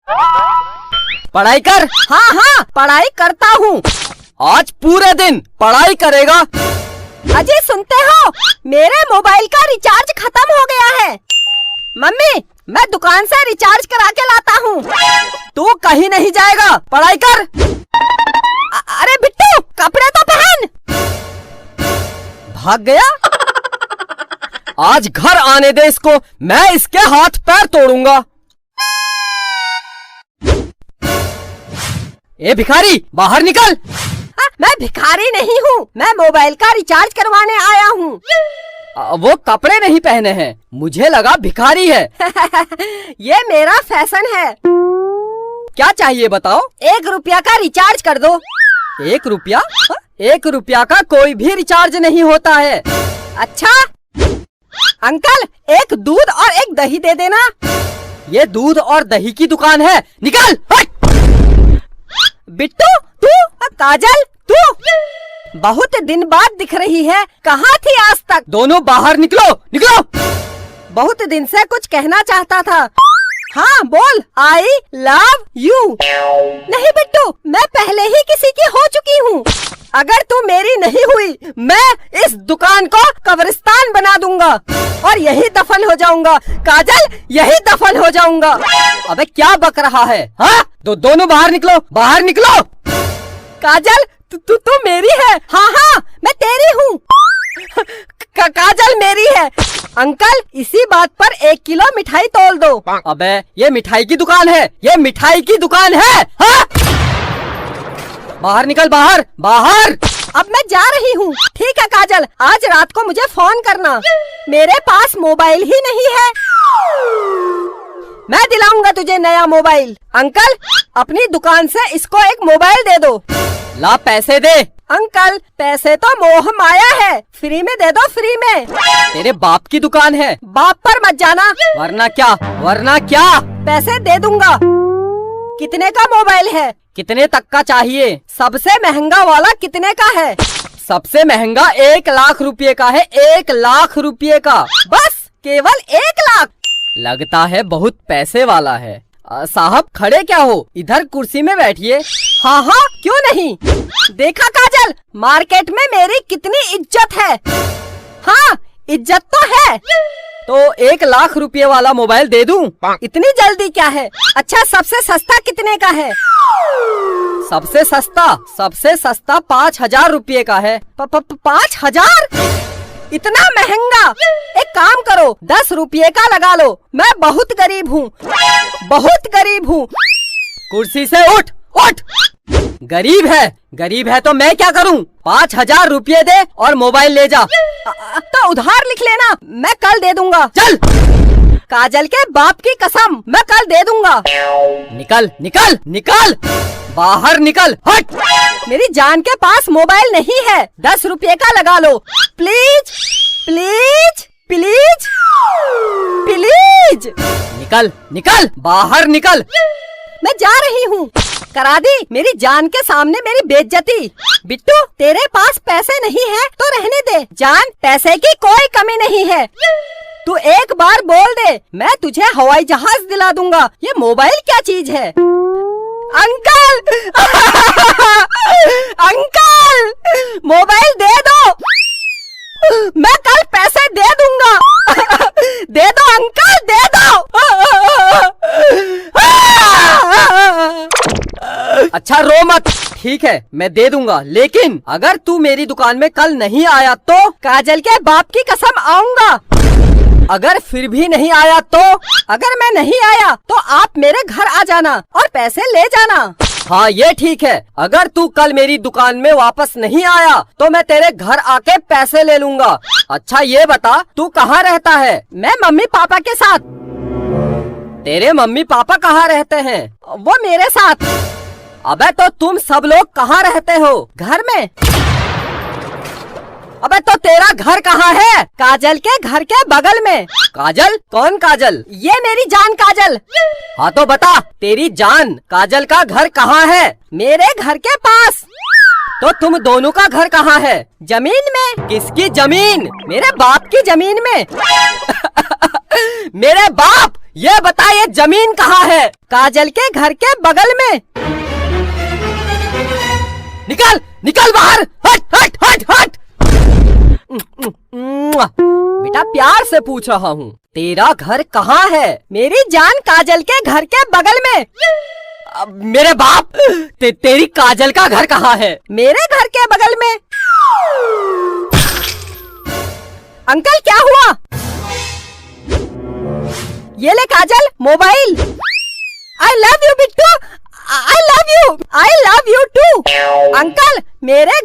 पढ़ाई कर। हाँ हाँ पढ़ाई करता हूँ। आज पूरे दिन पढ़ाई करेगा। अजी सुनते हो, मेरे मोबाइल का रिचार्ज खत्म हो गया है। मम्मी मैं दुकान से रिचार्ज करा के लाता हूँ। तू कहीं नहीं जाएगा, पढ़ाई कर। अरे बिट्टू कपड़े तो पहन। भाग गया। आज घर आने दे इसको, मैं इसके हाथ पैर तोड़ूंगा। ए भिखारी बाहर निकल। मैं भिखारी नहीं हूँ, मैं मोबाइल का रिचार्ज करवाने आया हूँ। वो कपड़े नहीं पहने हैं, मुझे लगा भिखारी है। ये मेरा फैशन है। क्या चाहिए बताओ। 1 रुपया का रिचार्ज कर दो। 1 रुपया? 1 रुपया का कोई भी रिचार्ज नहीं होता है। अच्छा अंकल, एक दूध और एक दही दे देना। ये दूध और दही की दुकान है, निकल। बिट्टू तू, काजल तू, बहुत दिन बाद दिख रही है, कहाँ थी आज तक? दोनों बाहर निकलो, निकलो। बहुत दिन से कुछ कहना चाहता था। हाँ बोल। आई लव यू। नहीं बिट्टू, मैं पहले ही किसी की हो चुकी हूँ। अगर तू मेरी नहीं हुई, मैं इस दुकान को कब्रिस्तान बना दूंगा और यही दफन हो जाऊंगा। काजल यही दफन हो जाऊंगा। अबे क्या बक रहा है? हाँ दोनों बाहर निकलो, बाहर निकलो। काजल तू मेरी है। हाँ हाँ मैं तेरी हूँ। काजल मेरी है। अंकल इसी बात पर 1 किलो मिठाई तोल दो। अबे ये मिठाई की दुकान है, ये मिठाई की दुकान है। हाँ? बाहर निकल, बाहर बाहर। अब मैं जा रही हूँ। ठीक है काजल, आज रात को मुझे फोन करना। मेरे पास मोबाइल ही नहीं है। मैं दिलाऊंगा तुझे नया मोबाइल। अंकल अपनी दुकान से इसको एक मोबाइल दे दो। ला पैसे दे। अंकल पैसे तो मोह माया है, फ्री में दे दो, फ्री में। तेरे बाप की दुकान है, बाप पर मत जाना। वरना क्या, वरना क्या। पैसे दे दूंगा। कितने का मोबाइल है? कितने तक का चाहिए? सबसे महंगा वाला कितने का है? सबसे महंगा 1 लाख रुपए का है, 1 लाख रुपए का। बस केवल 1 लाख? लगता है बहुत पैसे वाला है। साहब खड़े क्या हो, इधर कुर्सी में बैठिए। हाँ हाँ क्यों नहीं। देखा काजल, मार्केट में मेरी कितनी इज्जत है। हाँ इज्जत तो है। तो 1 लाख रुपए वाला मोबाइल दे दूं? इतनी जल्दी क्या है? अच्छा सबसे सस्ता कितने का है? सबसे सस्ता 5,000 रुपए का है। 5,000? इतना महंगा? एक काम करो 10 रुपये का लगा लो। मैं बहुत गरीब हूँ, बहुत गरीब हूँ। कुर्सी से उठ, उठ। गरीब है तो मैं क्या करूँ? 5,000 रुपये दे और मोबाइल ले जा। तो उधार लिख लेना, मैं कल दे दूंगा। चल। काजल के बाप की कसम, मैं कल दे दूंगा। निकल निकल निकल, बाहर निकल, हट। मेरी जान के पास मोबाइल नहीं है, 10 रुपये का लगा लो। Please please please please. निकल निकल, बाहर निकल। मैं जा रही हूँ। करा दी मेरी जान के सामने मेरी बेइज्जती। बिट्टू तेरे पास पैसे नहीं है तो रहने दे। जान पैसे की कोई कमी नहीं है। तू एक बार बोल दे, मैं तुझे हवाई जहाज दिला दूंगा। ये मोबाइल क्या चीज है? अंकल अंकल मोबाइल दे दो, मैं कल पैसे दे दूंगा। दे दो अंकल, दे दो। अच्छा रो मत, ठीक है मैं दे दूंगा, लेकिन अगर तू मेरी दुकान में कल नहीं आया तो? काजल के बाप की कसम आऊंगा। अगर फिर भी नहीं आया तो? अगर मैं नहीं आया तो आप मेरे घर आ जाना और पैसे ले जाना। हाँ ये ठीक है। अगर तू कल मेरी दुकान में वापस नहीं आया तो मैं तेरे घर आके पैसे ले लूंगा। अच्छा ये बता तू कहाँ रहता है? मैं मम्मी पापा के साथ। तेरे मम्मी पापा कहाँ रहते हैं? वो मेरे साथ। अबे तो तुम सब लोग कहाँ रहते हो? घर में। अबे तो तेरा घर कहाँ है? काजल के घर के बगल में। काजल? कौन काजल? ये मेरी जान काजल। हाँ तो बता, तेरी जान काजल का घर कहाँ है? मेरे घर के पास। तो तुम दोनों का घर कहाँ है? जमीन में। किसकी जमीन? मेरे बाप की जमीन में। मेरे बाप, ये बता ये जमीन कहाँ है? काजल के घर के बगल में। निकल निकल बाहर, हट हट हट हट। बेटा प्यार से पूछ रहा हूँ, तेरा घर कहाँ है? मेरी जान काजल के घर के बगल में। मेरे बाप, तेरी काजल का घर कहाँ है? मेरे घर के बगल में। अंकल क्या हुआ? ये ले Kajal, mobile. I love you Bittu, I love you too. Uncle मेरे घर